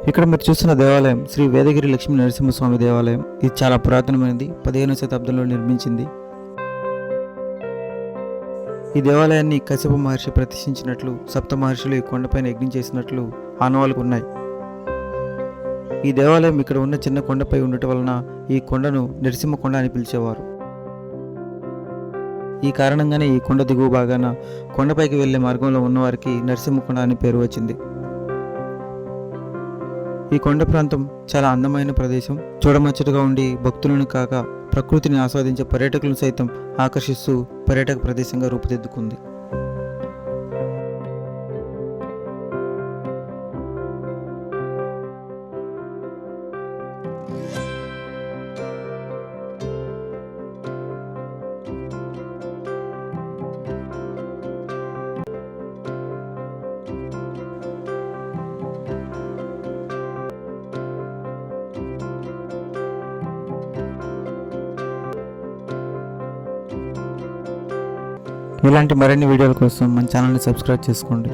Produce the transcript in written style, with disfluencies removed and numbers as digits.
ఇక్కడ మీరు చూస్తున్న దేవాలయం శ్రీ వేదగిరి లక్ష్మీ నరసింహస్వామి దేవాలయం. ఇది చాలా పురాతనమైనది. 15వ శతాబ్దంలో నిర్మించింది. ఈ దేవాలయాన్ని కశ్యప మహర్షి ప్రతిష్ఠించినట్లు, సప్త మహర్షులు ఈ కొండపైన యజ్ఞం చేసినట్లు ఆనవాళ్లు ఉన్నాయి. ఈ దేవాలయం ఇక్కడ ఉన్న చిన్న కొండపై ఉండటం వలన ఈ కొండను నరసింహ కొండ అని పిలిచేవారు. ఈ కారణంగానే ఈ కొండ దిగువ భాగాన కొండపైకి వెళ్లే మార్గంలో ఉన్నవారికి నరసింహకొండ అని పేరు వచ్చింది. ఈ కొండ ప్రాంతం చాలా అందమైన ప్రదేశం. చూడముచ్చటగా ఉండి భక్తులను కాక ప్రకృతిని ఆస్వాదించే పర్యాటకులను సైతం ఆకర్షిస్తూ పర్యాటక ప్రదేశంగా రూపుదిద్దుకుంది. ఇలాంటి మరిన్ని వీడియోల కోసం మన ఛానల్ని సబ్స్క్రైబ్ చేసుకోండి.